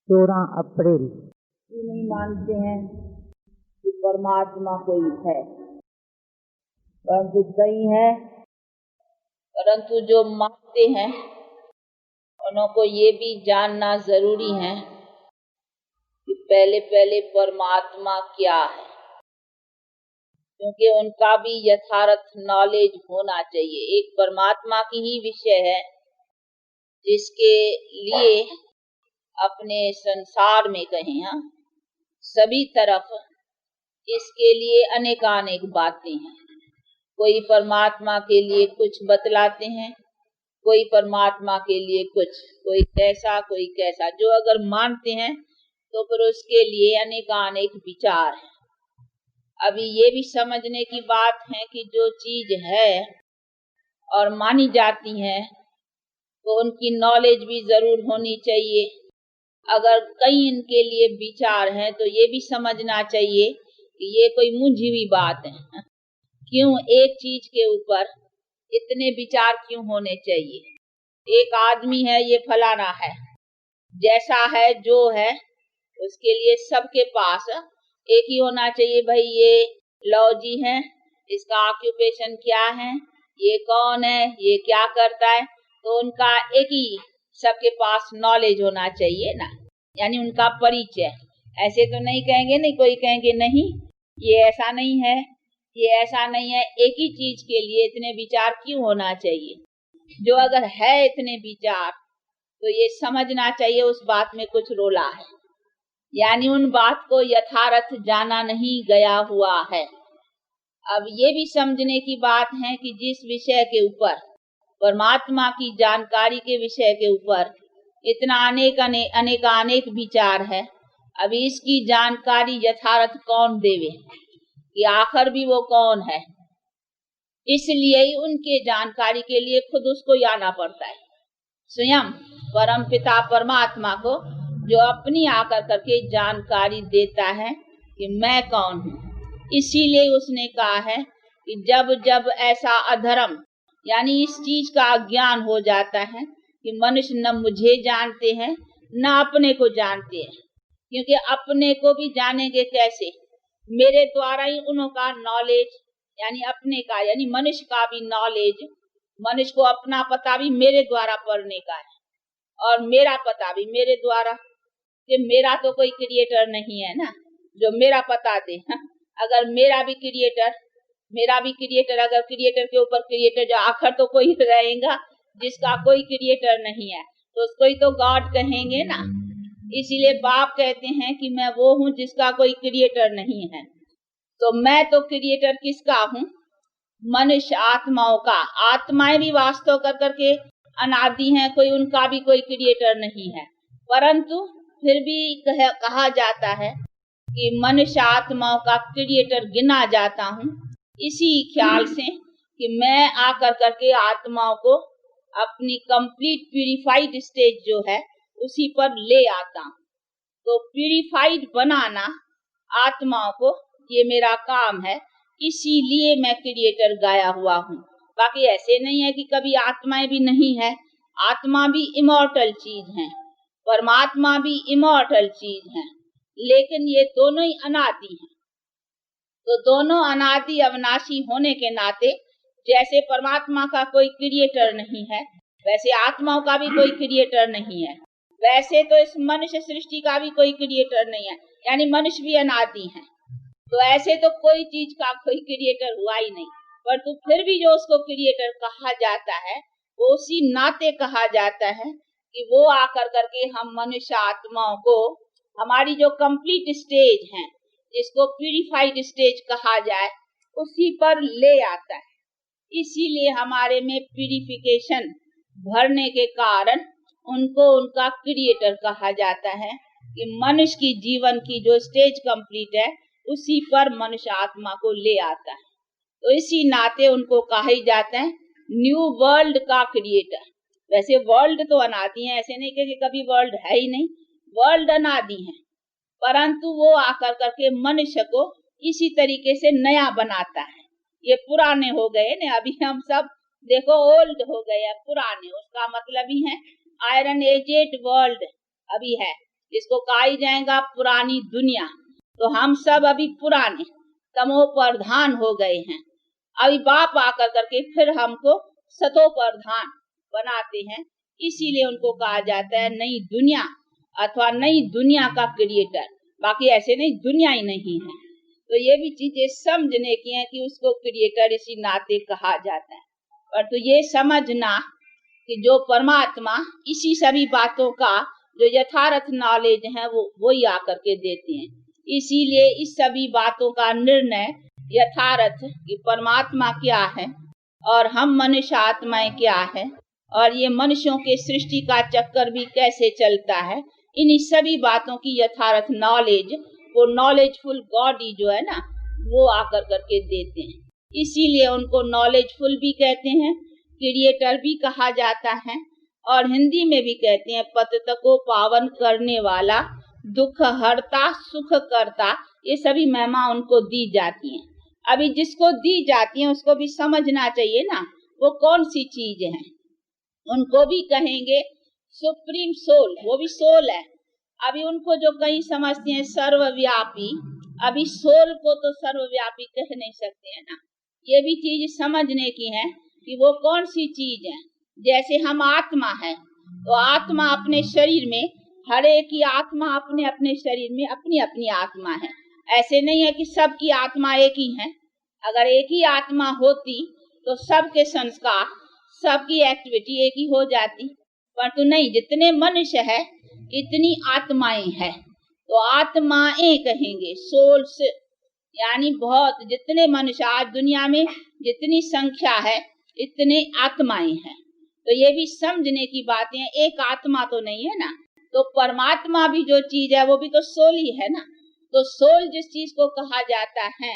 14 अप्रैल। नहीं मानते हैं कि परमात्मा कोई है, परंतु कई है, परंतु जो मानते हैं उनको ये भी जानना जरूरी है कि पहले पहले परमात्मा क्या है, क्योंकि उनका भी यथार्थ नॉलेज होना चाहिए। एक परमात्मा की ही विषय है जिसके लिए अपने संसार में कहें सभी तरफ इसके लिए अनेकानेक बातें हैं। कोई परमात्मा के लिए कुछ बतलाते हैं, कोई परमात्मा के लिए कुछ, कोई कैसा, जो अगर मानते हैं तो फिर उसके लिए अनेकानेक विचार हैं। अभी ये भी समझने की बात है कि जो चीज है और मानी जाती है तो उनकी नॉलेज भी जरूर होनी चाहिए। अगर कई इनके लिए विचार हैं तो ये भी समझना चाहिए कि ये कोई मुंझी हुई बात है। क्यों एक चीज के ऊपर इतने विचार क्यों होने चाहिए? एक आदमी है, ये फलाना है, जैसा है जो है उसके लिए सबके पास एक ही होना चाहिए। भाई ये लॉजी है, इसका ऑक्यूपेशन क्या है, ये कौन है, ये क्या करता है, तो उनका एक ही सबके पास नॉलेज होना चाहिए ना, यानी उनका परिचय। ऐसे तो नहीं कहेंगे, नहीं कोई कहेंगे नहीं ये ऐसा नहीं है, ये ऐसा नहीं है। एक ही चीज के लिए इतने विचार क्यों होना चाहिए? जो अगर है इतने विचार तो ये समझना चाहिए उस बात में कुछ रोला है, यानी उन बात को यथार्थ जाना नहीं गया हुआ है। अब ये भी समझने की बात है कि जिस विषय के ऊपर, परमात्मा की जानकारी के विषय के ऊपर इतना अनेक विचार है, अभी इसकी जानकारी यथार्थ कौन देवे, कि आखिर भी वो कौन है। इसलिए ही उनके जानकारी के लिए खुद उसको आना पड़ता है, स्वयं परम पिता परमात्मा को, जो अपनी आकर करके जानकारी देता है कि मैं कौन हूँ। इसीलिए उसने कहा है कि जब जब ऐसा अधर्म, यानी इस चीज का अज्ञान हो जाता है कि मनुष्य न मुझे जानते हैं न अपने को जानते हैं, क्योंकि अपने को भी जानेंगे कैसे? मेरे द्वारा ही उनका नॉलेज, यानी अपने का, यानी मनुष्य का भी नॉलेज, मनुष्य को अपना पता भी मेरे द्वारा पढ़ने का है और मेरा पता भी मेरे द्वारा, कि मेरा तो कोई क्रिएटर नहीं है ना जो मेरा पता दे। अगर मेरा भी क्रिएटर, अगर क्रिएटर के ऊपर क्रिएटर, जो आखिर तो कोई रहेगा जिसका कोई क्रिएटर नहीं है, तो उसको ही तो गॉड कहेंगे ना। इसीलिए बाप कहते हैं कि मैं वो हूँ जिसका कोई क्रिएटर नहीं है। तो मैं तो क्रिएटर किसका हूँ? मनुष्य आत्माओं का। आत्माएं भी वास्तव कर करके अनादि हैं, कोई उनका भी कोई क्रिएटर नहीं है, परंतु फिर भी कहा जाता है कि मनुष्य आत्माओं का क्रिएटर गिना जाता हूँ, इसी ख्याल से कि मैं आकर करके आत्माओं को अपनी कंप्लीट प्यूरिफाइड स्टेज जो है उसी पर ले आता हूँ। तो प्यूरिफाइड बनाना आत्माओं को ये मेरा काम है, इसीलिए मैं क्रिएटर गाया हुआ हूँ। बाकी ऐसे नहीं है कि कभी आत्माएं भी नहीं है, आत्मा भी इमॉर्टल चीज है, परमात्मा भी इमॉर्टल चीज है, लेकिन ये दोनों ही अनादि हैं। तो दोनों अनादि अविनाशी होने के नाते जैसे परमात्मा का कोई क्रिएटर नहीं है, वैसे आत्माओं का भी कोई क्रिएटर नहीं है। वैसे तो इस मनुष्य सृष्टि का भी कोई क्रिएटर नहीं है, यानी मनुष्य भी अनादि है। तो ऐसे तो कोई चीज का कोई क्रिएटर हुआ ही नहीं, पर तो फिर भी जो उसको क्रिएटर कहा जाता है वो उसी नाते कहा जाता है कि वो आकर करके हम मनुष्य आत्माओं को हमारी जो कंप्लीट स्टेज है, जिसको प्यूरिफाइड स्टेज कहा जाए, उसी पर ले आता है। इसीलिए हमारे में प्यूरिफिकेशन भरने के कारण उनको उनका क्रिएटर कहा जाता है, कि मनुष्य की जीवन की जो स्टेज कंप्लीट है उसी पर मनुष्य आत्मा को ले आता है। तो इसी नाते उनको कहा ही जाता है न्यू वर्ल्ड का क्रिएटर। वैसे वर्ल्ड तो अनादि है, ऐसे नहीं कि कभी वर्ल्ड है ही नहीं, वर्ल्ड अनादि है, परंतु वो आकर करके मनुष्य को इसी तरीके से नया बनाता है। ये पुराने हो गए ने, अभी हम सब देखो ओल्ड हो गए, पुराने, उसका मतलब ही है आयरन एजेड वर्ल्ड अभी है, इसको कहा ही जाएगा पुरानी दुनिया। तो हम सब अभी पुराने तमो प्रधान हो गए हैं। अभी बाप आकर करके फिर हमको सतो प्रधान बनाते हैं, इसीलिए उनको कहा जाता है नई दुनिया अथवा नई दुनिया का क्रिएटर। बाकी ऐसे नहीं, दुनिया ही नहीं है। तो ये भी चीजें समझने की है कि उसको क्रिएटर इसी नाते कहा जाता है। पर तो ये समझना कि जो परमात्मा इसी सभी बातों का जो यथार्थ नॉलेज है वो ही आकर के देते हैं। इसीलिए इस सभी बातों का निर्णय यथार्थ कि परमात्मा क्या है और हम मनुष्य आत्माएं क्या है और ये मनुष्यों के सृष्टि का चक्कर भी कैसे चलता है, इन्हीं सभी बातों की यथार्थ नॉलेज वो नॉलेजफुल गॉड ही जो है ना वो आकर करके देते हैं। इसीलिए उनको नॉलेजफुल भी कहते हैं, क्रिएटर भी कहा जाता है और हिंदी में भी कहते हैं पतित को पावन करने वाला, दुख हरता, सुख करता। ये सभी महिमा उनको दी जाती हैं। अभी जिसको दी जाती है उसको भी समझना चाहिए ना वो कौन सी चीज है। उनको भी कहेंगे सुप्रीम सोल, वो भी सोल है। अभी उनको जो कई समझते हैं सर्वव्यापी, अभी सोल को तो सर्वव्यापी कह नहीं सकते हैं ना। ये भी चीज समझने की है कि वो कौन सी चीज है। जैसे हम आत्मा है तो आत्मा अपने शरीर में, हर एक की आत्मा अपने अपने शरीर में अपनी अपनी आत्मा है। ऐसे नहीं है कि सबकी आत्मा एक ही है। अगर एक ही आत्मा होती तो सबके संस्कार, सबकी एक्टिविटी एक ही हो जाती, परंतु नहीं, जितने मनुष्य है इतनी आत्माएं हैं। तो आत्माएं कहेंगे, सोल्स, यानी बहुत, जितने मनुष्य आज दुनिया में जितनी संख्या है इतने आत्माएं हैं। तो ये भी समझने की बातें हैं, एक आत्मा तो नहीं है ना। तो परमात्मा भी जो चीज है वो भी तो सोल ही है ना। तो सोल जिस चीज को कहा जाता है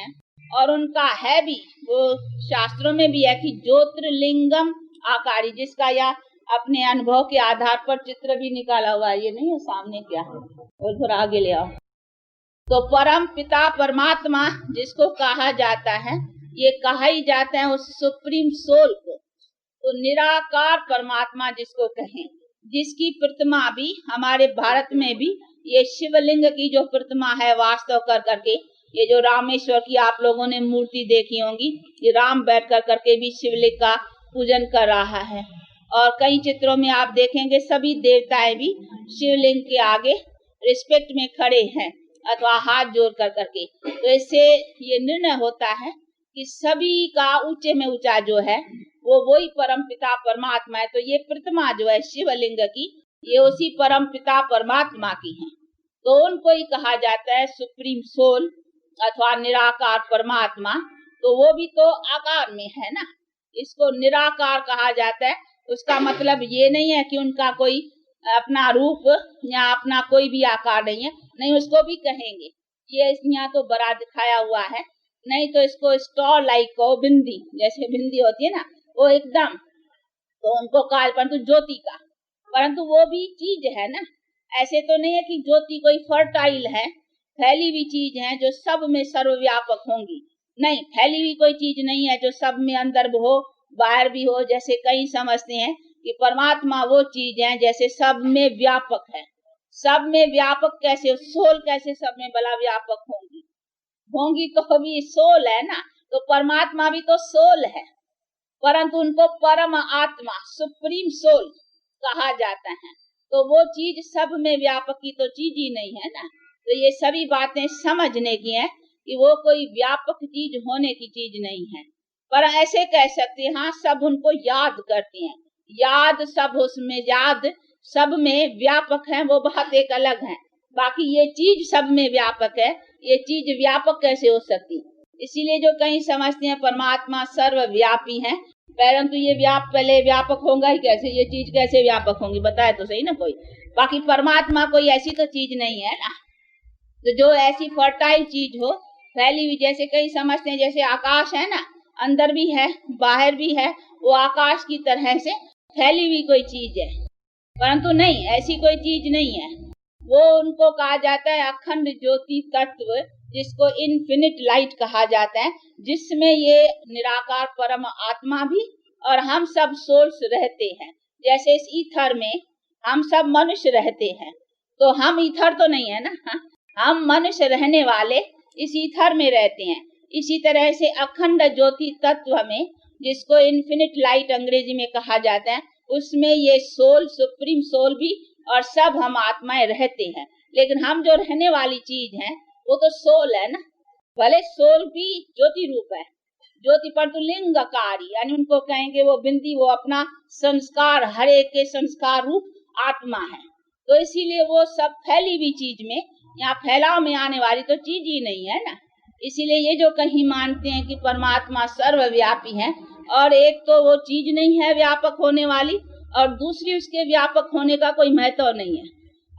और उनका है भी, वो शास्त्रों में भी है कि ज्योतिर्लिंगम आकारी, जिसका या अपने अनुभव के आधार पर चित्र भी निकाला हुआ है। ये नहीं है सामने, क्या है और थोड़ा आगे ले आओ। तो परम पिता परमात्मा जिसको कहा जाता है, ये कहा ही जाता है उस सुप्रीम सोल को। तो निराकार परमात्मा जिसको कहें, जिसकी प्रतिमा भी हमारे भारत में भी ये शिवलिंग की जो प्रतिमा है वास्तव कर करके, ये जो रामेश्वर की आप लोगों ने मूर्ति देखी होंगी, ये राम बैठ कर करके भी शिवलिंग का पूजन कर रहा है। और कई चित्रों में आप देखेंगे सभी देवताएं भी शिवलिंग के आगे रिस्पेक्ट में खड़े हैं अथवा हाथ जोड़ कर करके। तो इससे ये निर्णय होता है कि सभी का ऊंचे में ऊंचा जो है वो वही परम पिता परमात्मा है। तो ये प्रतिमा जो है शिवलिंग की, ये उसी परम पिता परमात्मा की है। तो उनको ही कहा जाता है सुप्रीम सोल अथवा निराकार परमात्मा। तो वो भी तो आकार में है ना, इसको निराकार कहा जाता है। उसका मतलब ये नहीं है कि उनका कोई अपना रूप या अपना कोई भी आकार नहीं है, नहीं, उसको भी कहेंगे। ये यहाँ तो बड़ा दिखाया हुआ है, नहीं तो इसको स्टॉल लाइक को बिंदी, जैसे बिंदी होती है ना वो एकदम, तो उनको काल परंतु ज्योति का, परंतु वो भी चीज है ना। ऐसे तो नहीं है कि ज्योति कोई फर्टाइल है, फैली हुई चीज है जो सब में सर्वव्यापक होंगी। नहीं, फैली हुई कोई चीज नहीं है जो सब में अंदर भी हो बाहर भी हो। जैसे कई समझते हैं कि परमात्मा वो चीज है जैसे सब में व्यापक है। सब में व्यापक कैसे, सोल कैसे सब में भला व्यापक होंगी, होंगी तो भी सोल है ना। तो परमात्मा भी तो सोल है, परंतु उनको परम आत्मा सुप्रीम सोल कहा जाता है। तो वो चीज सब में व्यापक की तो चीज ही नहीं है ना। तो ये सभी बातें समझने की है कि वो कोई व्यापक चीज होने की चीज नहीं है। पर ऐसे कह सकते हैं, हाँ, सब उनको याद करते हैं, याद सब उसमें, याद सब में व्यापक है, वो बात एक अलग है। बाकी ये चीज सब में व्यापक है, ये चीज व्यापक कैसे हो सकती। इसीलिए जो कहीं समझते हैं परमात्मा सर्वव्यापी है, परंतु ये पहले व्यापक होगा ही कैसे, ये चीज कैसे व्यापक होंगी, बताए तो सही ना कोई। बाकी परमात्मा कोई ऐसी तो चीज नहीं है ना, तो जो ऐसी फर्टाइल चीज हो, फैली हुई, जैसे कई समझते हैं जैसे आकाश है ना, अंदर भी है बाहर भी है, वो आकाश की तरह से फैली हुई कोई चीज है, परंतु नहीं, ऐसी कोई चीज नहीं है। वो उनको कहा जाता है अखंड ज्योति तत्व, जिसको इन्फिनिट लाइट कहा जाता है, जिसमें ये निराकार परम आत्मा भी और हम सब सोल्स रहते हैं। जैसे इस ईथर में हम सब मनुष्य रहते हैं, तो हम ईथर तो नहीं है ना, हम मनुष्य रहने वाले इस ईथर में रहते हैं। इसी तरह से अखंड ज्योति तत्व में, जिसको इन्फिनिट लाइट अंग्रेजी में कहा जाता है, उसमें ये सोल, सुप्रीम सोल भी और सब हम आत्माएं रहते हैं। लेकिन हम जो रहने वाली चीज है वो तो सोल है ना। भले सोल भी ज्योति रूप है, ज्योति पर तो लिंगकारी, यानी उनको कहेंगे वो बिंदी, वो अपना संस्कार, हर एक के संस्कार रूप आत्मा है। तो इसीलिए वो सब फैली हुई चीज में, यहाँ फैलाव में आने वाली तो चीज ही नहीं है ना। इसीलिए ये जो कहीं मानते हैं कि परमात्मा सर्वव्यापी है, और एक तो वो चीज नहीं है व्यापक होने वाली, और दूसरी उसके व्यापक होने का कोई महत्व नहीं है।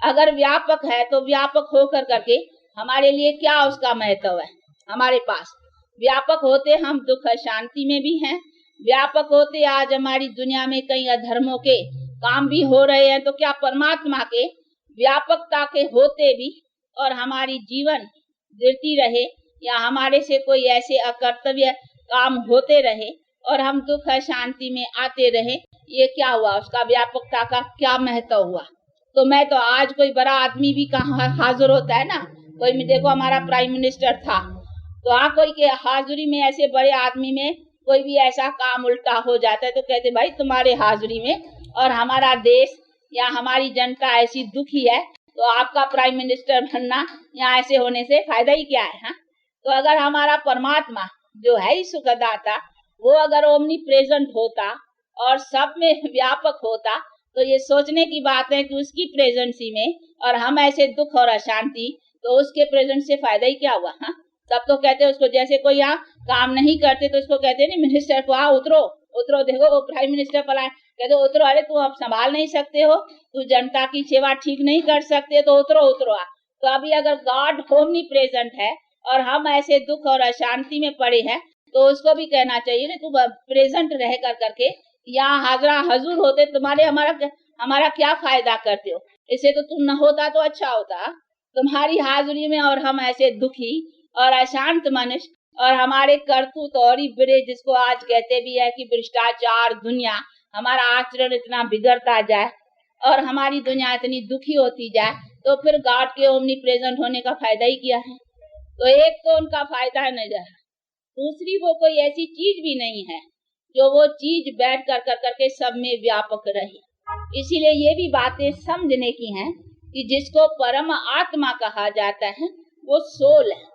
अगर व्यापक है तो व्यापक होकर करके हमारे लिए क्या उसका महत्व है? हमारे पास व्यापक होते हम दुख शांति में भी हैं, व्यापक होते आज हमारी दुनिया में कई अधर्मों के काम भी हो रहे हैं, तो क्या परमात्मा के व्यापकता के होते भी और हमारी जीवन गिरती रहे, या हमारे से कोई ऐसे अकर्तव्य काम होते रहे और हम दुख शांति में आते रहे, ये क्या हुआ? उसका व्यापकता का क्या महत्व हुआ? तो मैं तो आज कोई बड़ा आदमी भी कहाँ हाजिर होता है ना, कोई में देखो हमारा प्राइम मिनिस्टर था, तो हाँ कोई के हाजिरी में ऐसे बड़े आदमी में कोई भी ऐसा काम उल्टा हो जाता है तो कहते भाई तुम्हारे हाजिरी में और हमारा देश या हमारी जनता ऐसी दुखी है, तो आपका प्राइम मिनिस्टर बनना या ऐसे होने से फायदा ही क्या है? तो अगर हमारा परमात्मा जो है ही सुखदाता, वो अगर ओमनी प्रेजेंट होता और सब में व्यापक होता, तो ये सोचने की बात है कि उसकी प्रेजेंसी में और हम ऐसे दुख और अशांति, तो उसके प्रेजेंट से फायदा ही क्या हुआ? सब तो कहते हैं उसको, जैसे कोई यहाँ काम नहीं करते तो उसको कहते नहीं मिनिस्टर को, हाँ उतरो उतरो, देखो वो प्राइम मिनिस्टर पर आए, कहते उतरो, अरे तू अब संभाल नहीं सकते हो, तू जनता की सेवा ठीक नहीं कर सकते, तो उतरो उतरो। तो अभी अगर गॉड ओमनी प्रेजेंट है और हम ऐसे दुख और अशांति में पड़े हैं, तो उसको भी कहना चाहिए ना, तू प्रेजेंट रह कर करके यहाँ हाजरा हजूर होते, तुम्हारे हमारा क्या फायदा करते हो? इसे तो तुम न होता तो अच्छा होता, तुम्हारी हाजिरी में और हम ऐसे दुखी और अशांत मनुष्य, और हमारे करतूत और ही बिरे, जिसको आज कहते भी है कि भ्रष्टाचार दुनिया, हमारा आचरण इतना बिगड़ता जाए और हमारी दुनिया इतनी दुखी होती जाए, तो फिर गॉड के ओमनी प्रेजेंट होने का फायदा ही क्या है? तो एक तो उनका फायदा है नहीं, दूसरी वो कोई ऐसी चीज भी नहीं है जो वो चीज बैठ कर करके सब में व्यापक रहे। इसीलिए ये भी बातें समझने की हैं कि जिसको परम आत्मा कहा जाता है वो सोल है,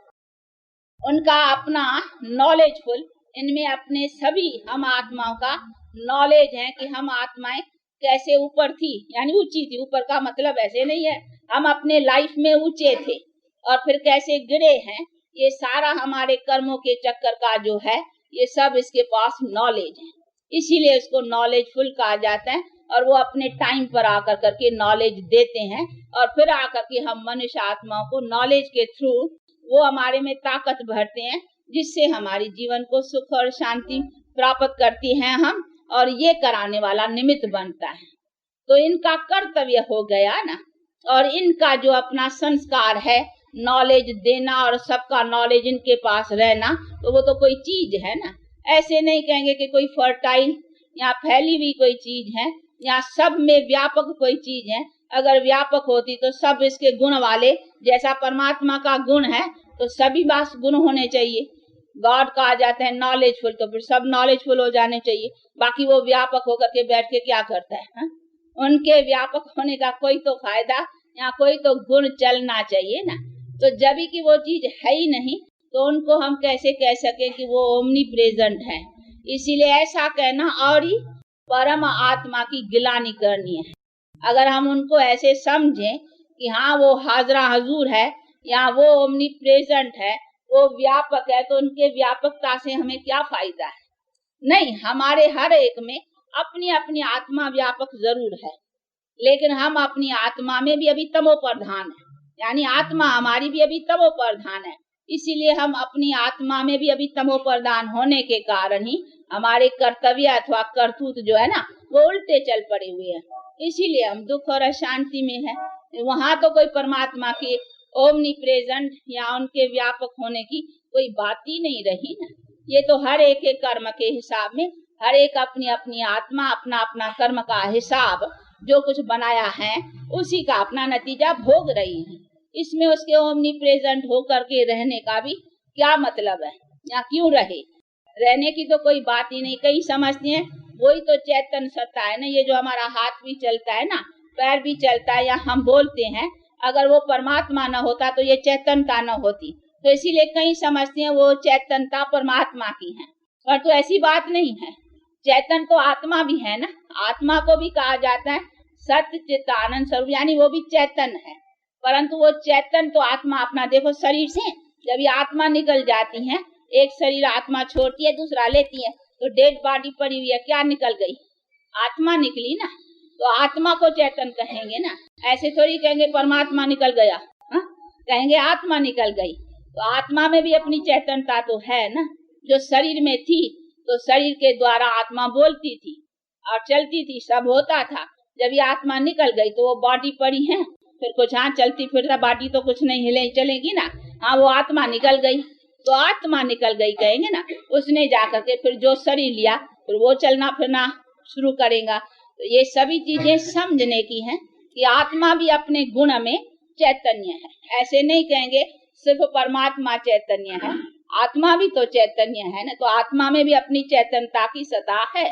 उनका अपना नॉलेजफुल, इनमें अपने सभी हम आत्माओं का नॉलेज है कि हम आत्माएं कैसे ऊपर थी, यानी ऊंची थी। ऊपर का मतलब ऐसे नहीं है हम अपने लाइफ में ऊंचे थे और फिर कैसे गिरे हैं, ये सारा हमारे कर्मों के चक्कर का जो है, ये सब इसके पास नॉलेज है, इसीलिए इसको नॉलेजफुल कहा जाता है। और वो अपने टाइम पर आकर करके नॉलेज देते हैं, और फिर आकर के हम मनुष्य आत्माओं को नॉलेज के थ्रू वो हमारे में ताकत भरते हैं, जिससे हमारी जीवन को सुख और शांति प्राप्त करती हैं हम, और ये कराने वाला निमित्त बनता है। तो इनका कर्तव्य हो गया ना, और इनका जो अपना संस्कार है नॉलेज देना और सबका नॉलेज इनके पास रहना, तो वो तो कोई चीज है ना। ऐसे नहीं कहेंगे कि कोई फर्टाइल या फैली हुई कोई चीज है या सब में व्यापक कोई चीज है। अगर व्यापक होती तो सब इसके गुण वाले, जैसा परमात्मा का गुण है तो सभी बात गुण होने चाहिए। गॉड कहा जाता है नॉलेजफुल, तो फिर सब नॉलेजफुल हो जाने चाहिए। बाकी वो व्यापक होकर के बैठ के क्या करता है? उनके व्यापक होने का कोई तो फायदा या कोई तो गुण चलना चाहिए ना। तो जब की वो चीज है ही नहीं, तो उनको हम कैसे कह सके कि वो ओमनी प्रेजेंट है? इसीलिए ऐसा कहना और ही परम आत्मा की गिलानी करनी है। अगर हम उनको ऐसे समझें कि हाँ वो हाजरा हजूर है या वो ओमनी प्रेजेंट है, वो व्यापक है, तो उनके व्यापकता से हमें क्या फायदा है? नहीं, हमारे हर एक में अपनी अपनी आत्मा व्यापक जरूर है, लेकिन हम अपनी आत्मा में भी अभी तमो प्रधान है, यानी आत्मा हमारी भी अभी तमो प्रधान है। इसीलिए हम अपनी आत्मा में भी अभी तमो प्रधान होने के कारण ही हमारे कर्तव्य अथवा करतूत जो है ना, वो उल्टे चल पड़े हुए हैं। इसीलिए हम दुख और अशांति में है। वहां तो कोई परमात्मा के ओमनी प्रेजेंट या उनके व्यापक होने की कोई बात ही नहीं रही ना। ये तो हर एक के कर्म के हिसाब में, हर एक अपनी अपनी आत्मा अपना अपना कर्म का हिसाब जो कुछ बनाया है उसी का अपना नतीजा भोग रही है। इसमें उसके ओमनी प्रेजेंट होकर के रहने का भी क्या मतलब है, या क्यों रहे, रहने की तो कोई बात ही नहीं। कई समझते हैं वही तो चैतन्य सत्ता है ना, ये जो हमारा हाथ भी चलता है ना, पैर भी चलता है या हम बोलते हैं, अगर वो परमात्मा न होता तो ये चैतन्यता न होती। तो इसीलिए कई समझते हैं वो चैतन्यता परमात्मा की है, पर तो ऐसी बात नहीं है। चैतन्य तो आत्मा भी है ना, आत्मा को भी कहा जाता है सत्य चित्त आनंद स्वरूप, यानी वो भी चैतन्य है। परंतु वो चैतन्य तो आत्मा अपना देखो शरीर से जब ये आत्मा निकल जाती है, एक शरीर आत्मा छोड़ती है दूसरा लेती है, तो डेड बॉडी पड़ी हुई है, क्या निकल गई, आत्मा निकली ना। तो आत्मा को चैतन्य कहेंगे ना, ऐसे थोड़ी कहेंगे परमात्मा निकल गया, कहेंगे आत्मा निकल गई। तो आत्मा में भी अपनी चैतन्यता तो है ना, जो शरीर में थी तो शरीर के द्वारा आत्मा बोलती थी और चलती थी, सब होता था। जब ये आत्मा निकल गई तो वो बॉडी पड़ी है, फिर कुछ हाँ चलती फिरता बॉडी तो कुछ नहीं हिले चलेगी ना, हाँ वो आत्मा निकल गई, तो आत्मा निकल गई कहेंगे ना। उसने जाकर के फिर जो शरीर लिया फिर वो चलना फिरना शुरू करेगा। तो ये सभी चीजें समझने की हैं कि आत्मा भी अपने गुण में चैतन्य है। ऐसे नहीं कहेंगे सिर्फ परमात्मा चैतन्य है, आत्मा भी तो चैतन्य है ना। तो आत्मा में भी अपनी चैतन्यता की सत्ता है,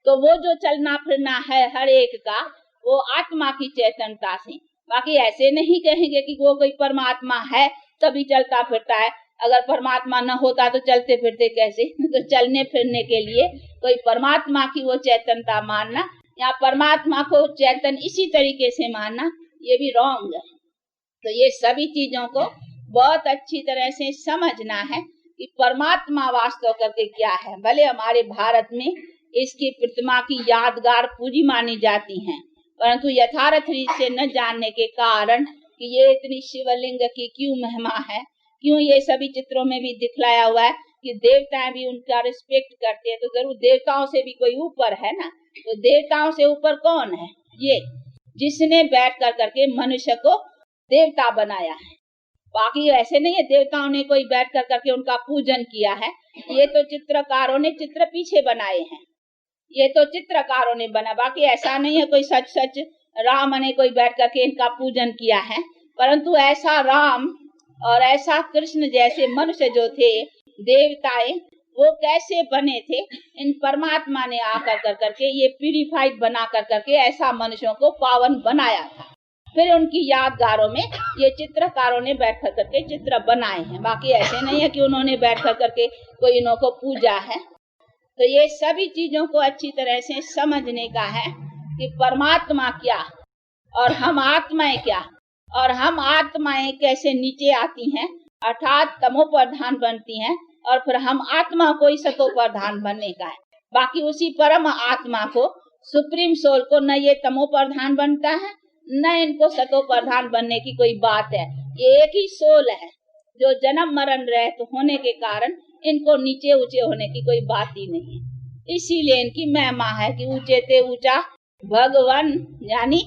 तो वो जो चलना फिरना है हर एक का वो आत्मा की चैतन्यता से। बाकी ऐसे नहीं कहेंगे कि वो कोई परमात्मा है तभी चलता फिरता है, अगर परमात्मा न होता तो चलते फिरते कैसे। तो चलने फिरने के लिए कोई परमात्मा की वो चैतन्यता मानना या परमात्मा को चैतन्य इसी तरीके से मानना, ये भी रॉन्ग है। तो ये सभी चीजों को बहुत अच्छी तरह से समझना है कि परमात्मा वास्तव करके क्या है। भले हमारे भारत में इसकी प्रतिमा की यादगार पूजी मानी जाती हैं, परंतु यथार्थ रीत से न जानने के कारण कि ये इतनी शिवलिंग की क्यों महिमा है, क्यों ये सभी चित्रों में भी दिखलाया हुआ है कि देवताएं भी उनका रिस्पेक्ट करते हैं, तो जरूर देवताओं से भी कोई ऊपर है ना। तो देवताओं से ऊपर कौन है, ये जिसने बैठ कर करके मनुष्य को देवता बनाया है। बाकी ऐसे नहीं है देवताओं ने कोई बैठ कर करके उनका पूजन किया है, ये तो चित्रकारों ने चित्र पीछे बनाए हैं, ये तो चित्रकारों ने बना। बाकी ऐसा नहीं है कोई सच सच राम ने कोई बैठ करके इनका पूजन किया है। परंतु ऐसा राम और ऐसा कृष्ण जैसे मनुष्य जो थे देवताएं, वो कैसे बने थे, इन परमात्मा ने आकर कर करके ये प्यूरिफाइड बना कर करके ऐसा मनुष्यों को पावन बनाया था। फिर उनकी यादगारों में ये चित्रकारों ने बैठ कर करके चित्र बनाए हैं। बाकी ऐसे नहीं है कि उन्होंने बैठ कर करके कोई इन्हों को पूजा है। तो ये सभी चीजों को अच्छी तरह से समझने का है कि परमात्मा क्या और हम आत्माएं क्या, और हम आत्माएं कैसे नीचे आती हैं अर्थात तमो प्रधान बनती हैं, और फिर हम आत्मा को ही सतो प्रधान बनने का है। बाकी उसी परम आत्मा को सुप्रीम सोल को न ये तमो प्रधान बनता है न इनको सतो प्रधान बनने की कोई बात है। ये एक ही सोल है जो जन्म मरण रहित होने के कारण इनको नीचे ऊंचे होने की कोई बात ही नहीं है। इसीलिए इनकी महिमा है कि ऊंचे ते ऊंचा भगवान, यानी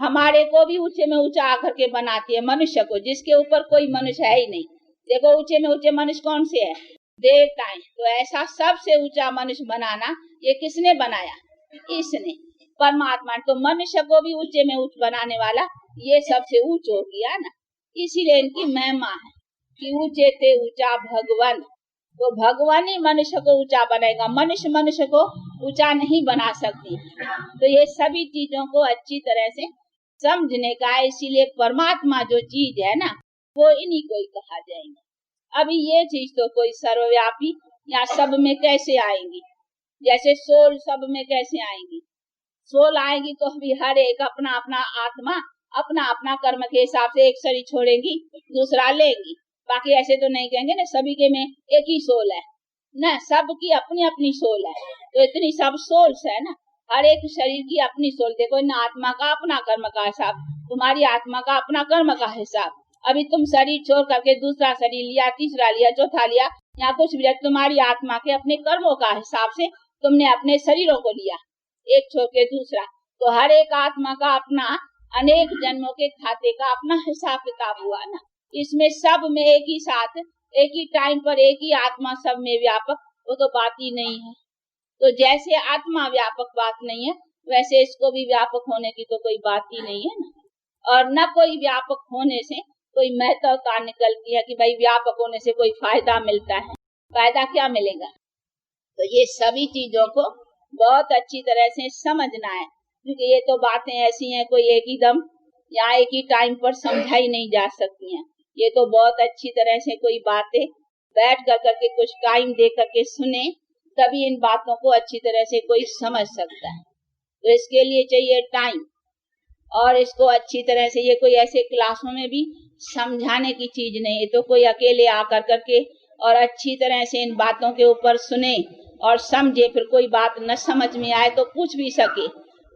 हमारे को भी ऊंचे में ऊंचा आकर के बनाती है मनुष्य को, जिसके ऊपर कोई मनुष्य है ही नहीं। देखो ऊंचे में ऊंचे मनुष्य कौन से है, देवताएं। तो ऐसा सबसे ऊंचा मनुष्य बनाना ये किसने बनाया, इसने परमात्मा। तो मनुष्य को भी ऊंचे में ऊंच बनाने वाला ये सबसे ऊंच हो गया ना। इसीलिए इनकी महिमा है कि ऊंचे ते ऊंचा भगवान। तो भगवान ही मनुष्य को ऊंचा बनाएगा, मनुष्य मनुष्य को ऊंचा नहीं बना सकती। तो ये सभी चीजों को अच्छी तरह से समझने का है। इसीलिए परमात्मा जो चीज है ना वो इन्हीं को ही कहा जाएगा। अभी ये चीज तो कोई सर्वव्यापी या सब में कैसे आएंगी, जैसे सोल सब में कैसे आएंगी, सोल आएगी तो अभी हर एक अपना अपना आत्मा अपना अपना कर्म के हिसाब से एक शरीर छोड़ेगी दूसरा लेगी। बाकी ऐसे तो नहीं कहेंगे ना सभी के में एक ही सोल है ना, सबकी अपनी अपनी सोल है। तो इतनी सब सोल्स है ना, हर एक शरीर की अपनी सोल। देखो इन आत्मा का अपना कर्म का हिसाब, तुम्हारी आत्मा का अपना कर्म का हिसाब। अभी तुम शरीर छोड़ करके दूसरा शरीर लिया, तीसरा लिया, चौथा लिया, या कुछ भी, तुम्हारी आत्मा के अपने कर्मों का हिसाब से तुमने अपने शरीरों को लिया एक छोड़ के दूसरा। तो हर एक आत्मा का अपना अनेक जन्मों के खाते का अपना हिसाब किताब हुआ ना। इसमें सब में एक ही साथ एक ही टाइम पर एक ही आत्मा सब में व्यापक, वो तो बात ही नहीं है। तो जैसे आत्मा व्यापक बात नहीं है, वैसे इसको भी व्यापक होने की तो कोई बात ही नहीं है ना, और न कोई व्यापक होने से कोई महत्वता निकलती है कि भाई व्यापक होने से कोई फायदा मिलता है। फायदा क्या मिलेगा? तो ये सभी चीजों को बहुत अच्छी तरह से समझना है, क्योंकि ये तो बातें ऐसी हैं कोई एक ही दम या एक ही टाइम पर समझाई नहीं जा सकती हैं। ये तो बहुत अच्छी तरह से कोई बातें बैठ कर करके कुछ टाइम दे करके सुने, तभी इन बातों को अच्छी तरह से कोई समझ सकता है। तो इसके लिए चाहिए टाइम, और इसको अच्छी तरह से, ये कोई ऐसे क्लासों में भी समझाने की चीज नहीं है, तो कोई अकेले आकर करके और अच्छी तरह से इन बातों के ऊपर सुने और समझे, फिर कोई बात न समझ में आए तो पूछ भी सके।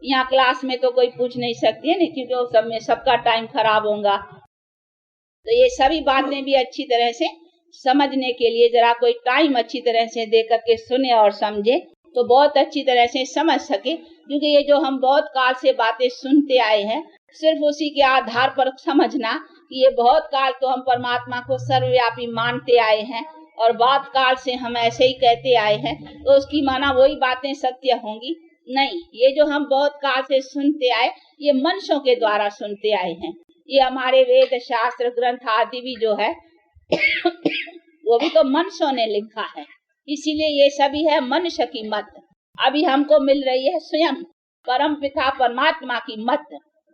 यहाँ क्लास में तो कोई पूछ नहीं सकती है ना, क्योंकि वो सब में सबका टाइम खराब होगा। तो ये सभी बातें भी अच्छी तरह से समझने के लिए जरा कोई टाइम अच्छी तरह से दे करके सुने और समझे, तो बहुत अच्छी तरह से समझ सके। क्योंकि ये जो हम बहुत काल से बातें सुनते आए हैं, सिर्फ उसी के आधार पर समझना कि ये बहुत काल तो हम परमात्मा को सर्वव्यापी मानते आए हैं और बहुत काल से हम ऐसे ही कहते आए हैं, तो उसकी माना वही बातें सत्य होंगी? नहीं, ये जो हम बहुत काल से सुनते आए, ये मनुष्यों के द्वारा सुनते आए हैं। ये हमारे वेद शास्त्र ग्रंथ आदि भी जो है वो भी तो मनुष्यों ने लिखा है, इसीलिए ये सभी है मनुष्य की मत। अभी हमको मिल रही है स्वयं परम पिता परमात्मा की मत।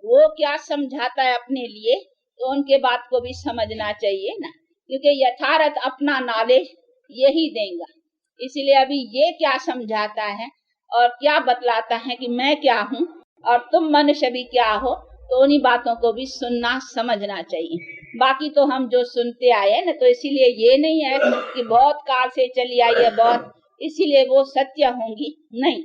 वो क्या समझाता है अपने लिए, तो उनके बात को भी समझना चाहिए ना, क्योंकि यथार्थ अपना नॉलेज यही देगा। इसलिए अभी ये क्या समझाता है और क्या बतलाता है कि मैं क्या हूँ और तुम मनुष्य भी क्या हो, तो उन्हीं बातों को भी सुनना समझना चाहिए। बाकी तो हम जो सुनते आए हैं ना, तो इसीलिए ये नहीं है कि बहुत काल से चली आई है बहुत, इसीलिए वो सत्य होंगी, नहीं।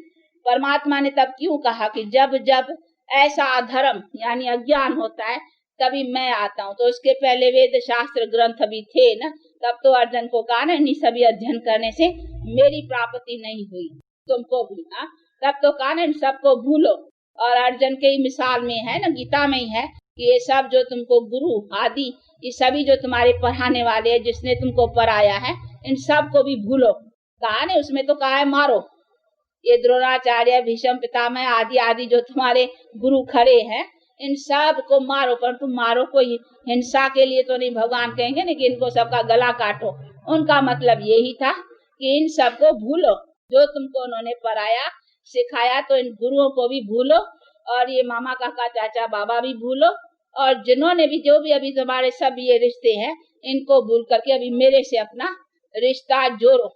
परमात्मा ने तब क्यों कहा कि जब जब ऐसा अधर्म यानी अज्ञान होता है तभी मैं आता हूँ। तो उसके पहले वेद शास्त्र ग्रंथ भी थे ना, तब तो अर्जुन को कहा ना, इन सभी अध्ययन करने से मेरी प्राप्ति नहीं हुई, तुमको भी ना, तब तो कहा ना इन सबको भूलो। और अर्जुन के ही मिसाल में है ना, गीता में ही है कि ये सब जो तुमको गुरु आदि ये सभी जो तुम्हारे पढ़ाने वाले हैं, जिसने तुमको पढ़ाया है, इन सब को भी भूलो। कहा ना, उसमें तो कहा है मारो। ये द्रोणाचार्य भीष्म पितामह आदि आदि जो तुम्हारे गुरु खड़े हैं, इन सब को मारो, पर तुम मारो कोई हिंसा के लिए तो नहीं। भगवान कहेंगे ना कि इनको सबका गला काटो, उनका मतलब यही था कि इन सबको भूलो, जो तुमको उन्होंने पढ़ाया सिखाया, तो इन गुरुओं को भी भूलो, और ये मामा काका चाचा बाबा भी भूलो, और जिन्होंने भी जो भी अभी तुम्हारे सब ये रिश्ते हैं, इनको भूल करके अभी मेरे से अपना रिश्ता जोड़ो।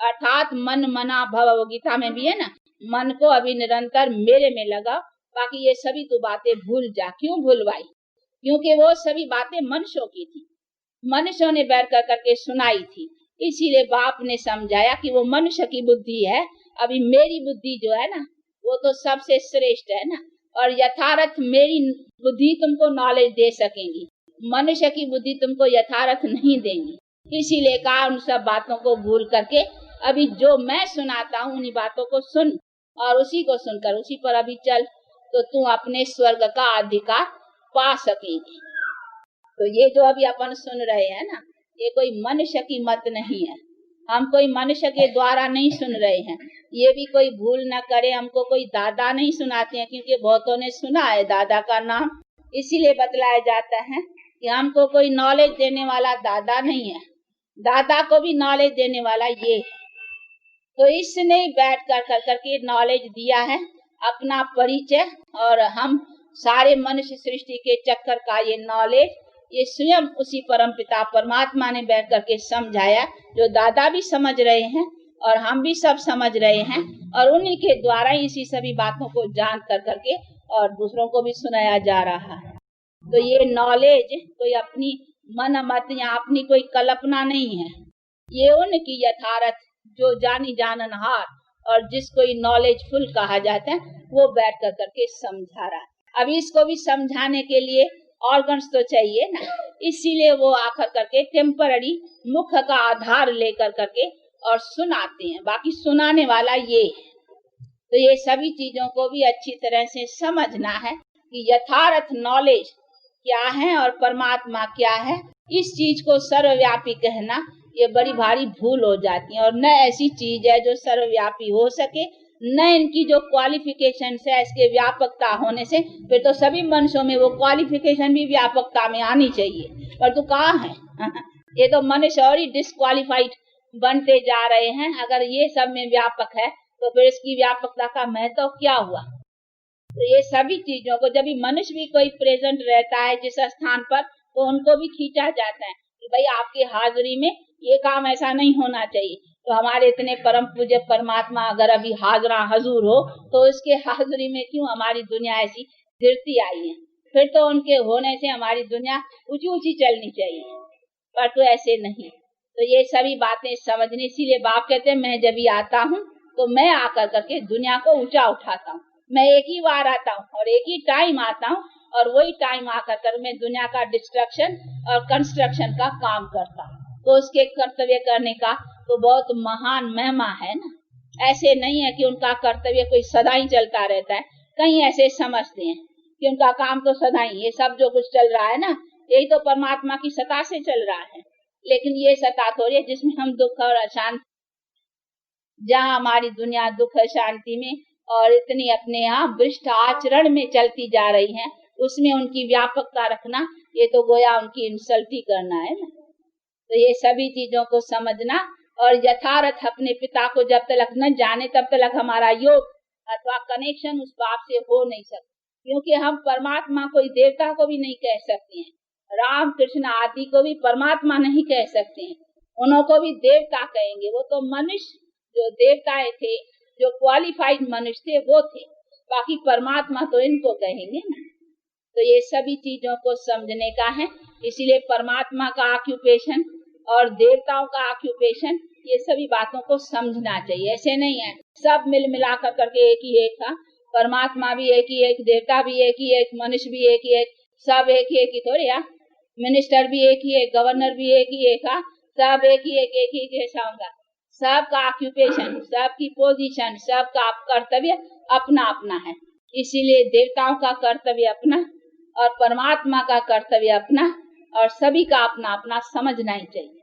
अर्थात मन मना भव, गीता में भी है ना, मन को अभी निरंतर मेरे में लगा, बाकी ये सभी तो बातें भूल जा। क्यों भूलवाई? क्योंकि वो सभी बातें मनुष्यों की थी, मनुष्यों ने बैठ कर करके सुनाई थी। इसीलिए बाप ने समझाया कि वो मनुष्य की बुद्धि है, अभी मेरी बुद्धि जो है ना, वो तो सबसे श्रेष्ठ है ना, और यथार्थ मेरी बुद्धि तुमको नॉलेज दे सकेंगी, मनुष्य की बुद्धि तुमको यथार्थ नहीं देंगी। इसीलिए कहा उन सब बातों को भूल करके अभी जो मैं सुनाता हूँ उन्हीं बातों को सुन, और उसी को सुनकर उसी पर अभी चल, तो तू अपने स्वर्ग का अधिकार पा सकेगी। तो ये जो अभी अपन सुन रहे हैं ना, ये कोई मनुष्य की मत नहीं है, हम कोई मनुष्य के द्वारा नहीं सुन रहे हैं। ये भी कोई भूल न करे, हमको कोई दादा नहीं सुनाते हैं, क्योंकि बहुतों ने सुना है दादा का नाम, इसीलिए बतलाया जाता है कि हमको कोई नॉलेज देने वाला दादा नहीं है, दादा को भी नॉलेज देने वाला ये। तो इसने बैठ कर करके नॉलेज दिया है, अपना परिचय, और हम सारे मनुष्य सृष्टि के चक्कर का ये नॉलेज ये स्वयं उसी परम पिता परमात्मा ने बैठ करके समझाया, जो दादा भी समझ रहे हैं और हम भी सब समझ रहे हैं, और उन्हीं के द्वारा इसी सभी बातों को जान कर करके और दूसरों को भी सुनाया जा रहा है। तो ये नॉलेज कोई अपनी मन मत या अपनी कोई कल्पना नहीं है, ये उनकी यथार्थ जो जानी जाननहार और जिसको नॉलेजफुल कहा जाता है, वो बैठ कर करके समझा रहा है। अब इसको भी समझाने के लिए ऑर्गन्स तो चाहिए ना, इसीलिए वो आकर करके टेम्पररी मुख का आधार लेकर करके और सुनाते हैं, बाकी सुनाने वाला ये है। तो ये सभी चीजों को भी अच्छी तरह से समझना है कि यथार्थ नॉलेज क्या है और परमात्मा क्या है। इस चीज को सर्वव्यापी कहना ये बड़ी भारी भूल हो जाती है, और न ऐसी चीज है जो सर्वव्यापी हो सके, न इनकी जो क्वालिफिकेशन है इसके व्यापकता होने से, फिर तो सभी मनुष्यों में वो क्वालिफिकेशन भी व्यापकता में आनी चाहिए, पर तो कहाँ है? ये तो मनुष्य और ही डिस्क्वालिफाइड बनते जा रहे हैं। अगर ये सब में व्यापक है तो फिर इसकी व्यापकता का महत्व क्या हुआ? तो ये सभी चीजों को, जब भी मनुष्य भी कोई प्रेजेंट रहता है जिस स्थान पर, तो उनको भी खींचा जाता है कि भाई आपकी हाजिरी में ये काम ऐसा नहीं होना चाहिए। तो हमारे इतने परम पूज्य परमात्मा अगर अभी हाजरा हजूर हो, तो इसके हाजिरी में क्यों हमारी दुनिया ऐसी गिरती आई है? फिर तो उनके होने से हमारी दुनिया ऊंची ऊंची चलनी चाहिए, पर तो ऐसे नहीं। तो ये सभी बातें समझने, इसीलिए बाप कहते हैं मैं जब भी आता हूँ तो मैं आकर करके दुनिया को ऊंचा उठाता हूँ। मैं एक ही बार आता हूँ और एक ही टाइम आता हूँ, और वही टाइम आकर कर मैं दुनिया का डिस्ट्रक्शन और कंस्ट्रक्शन का काम करता हूँ। तो उसके कर्तव्य करने का तो बहुत महान महिमा है ना। ऐसे नहीं है कि उनका कर्तव्य कोई सदा ही चलता रहता है। कहीं ऐसे समझते हैं कि उनका काम तो सदा ही, ये सब जो कुछ चल रहा है ना, यही तो परमात्मा की सत्ता से चल रहा है। लेकिन ये सत्ता थोड़ी है जिसमें हम दुख और अशांति, जहाँ हमारी दुनिया दुख अशांति में और इतनी अपने यहाँ भ्रष्ट आचरण में चलती जा रही है, उसमें उनकी व्यापकता रखना, ये तो गोया उनकी इंसल्ट ही करना है ना। तो ये सभी चीजों को समझना और यथार्थ अपने पिता को जब तक न जाने तब तक हमारा योग अथवा कनेक्शन उस बाप से हो नहीं सकता। क्योंकि हम परमात्मा कोई देवता को भी नहीं कह सकते हैं, राम कृष्ण आदि को भी परमात्मा नहीं कह सकते हैं, उनको भी देवता कहेंगे। वो तो मनुष्य जो देवताएं थे, जो क्वालिफाइड मनुष्य थे वो थे, बाकी परमात्मा तो इनको कहेंगे ना। तो ये सभी चीजों को समझने का है। इसीलिए परमात्मा का ऑक्यूपेशन और देवताओं का ऑक्यूपेशन, ये सभी बातों को समझना चाहिए। ऐसे नहीं है सब मिल मिला कर करके एक ही एक था, परमात्मा भी एक ही एक, देवता भी एक ही एक, मनुष्य भी एक ही एक, सब एक ही थोड़ी है। मिनिस्टर भी एक ही एक, गवर्नर भी एक ही एक, सब एक ही कैसा होगा? सबका ऑक्यूपेशन, सबकी पोजीशन, सबका कर्तव्य अपना अपना है। इसीलिए देवताओं का कर्तव्य अपना और परमात्मा का कर्तव्य अपना, और सभी का अपना अपना समझना ही चाहिए।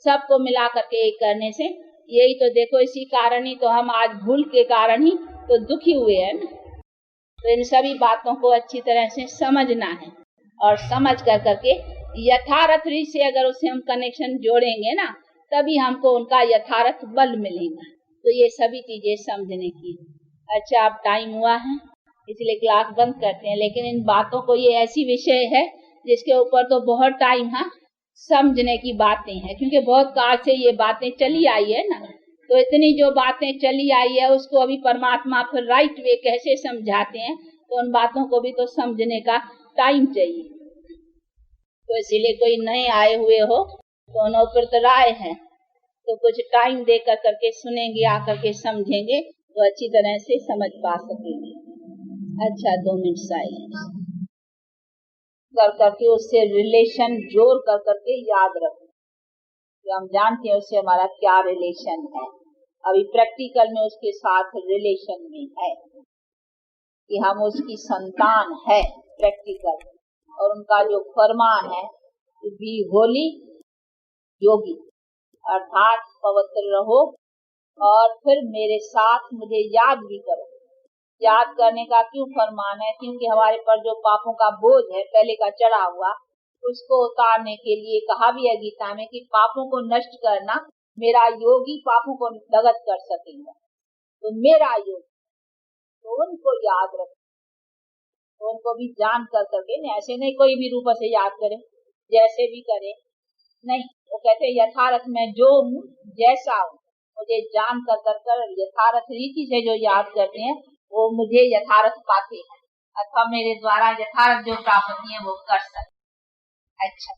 सबको मिला करके एक करने से, यही तो देखो, इसी कारण ही तो हम आज भूल के कारण ही तो दुखी हुए हैं ना। तो इन सभी बातों को अच्छी तरह से समझना है, और समझ कर करके यथार्थ से अगर उसे हम कनेक्शन जोड़ेंगे ना, तभी हमको उनका यथार्थ बल मिलेगा। तो ये सभी चीजें समझने की। अच्छा, अब टाइम हुआ है इसलिए क्लास बंद करते हैं, लेकिन इन बातों को, ये ऐसी विषय है जिसके ऊपर तो बहुत टाइम समझने की बातें हैं, क्योंकि बहुत काल से ये बातें चली आई है ना। तो इतनी जो बातें चली आई है उसको अभी परमात्मा फिर राइट वे कैसे समझाते हैं, तो उन बातों को भी तो समझने का टाइम चाहिए। तो इसीलिए कोई नए आए हुए हो तो उन ऊपर तो राय है, तो कुछ टाइम दे कर करके सुनेंगे, आकर के समझेंगे तो अच्छी तरह से समझ पा सकेंगे। अच्छा, 2 मिनट साइलेंस कर करके उससे रिलेशन जोड़ कर करके याद रखो कि हम जानते हैं उससे हमारा क्या रिलेशन है। अभी प्रैक्टिकल में उसके साथ रिलेशन में है कि हम उसकी संतान है प्रैक्टिकल, और उनका जो फरमान है बी होली योगी, अर्थात पवित्र रहो, और फिर मेरे साथ मुझे याद भी करो। याद करने का क्यों फरमान है? क्योंकि हमारे पर जो पापों का बोझ है पहले का चढ़ा हुआ, उसको उतारने के लिए कहा भी है गीता में कि पापों को नष्ट करना, मेरा योगी पापों को दगत कर सकेगा। तो मेरा योगी, तो उनको याद रखो, तो उनको भी जान कर करके, ऐसे नहीं कोई भी रूप से याद करे, जैसे भी करे नहीं। वो कहते यथार्थ में जो हूँ जैसा हूँ, मुझे जान कर यथार्थ रीति से जो याद करते हैं वो मुझे यथार्थ पाते हैं, अथवा मेरे द्वारा यथार्थ जो प्राप्ति है वो कर सकते। अच्छा।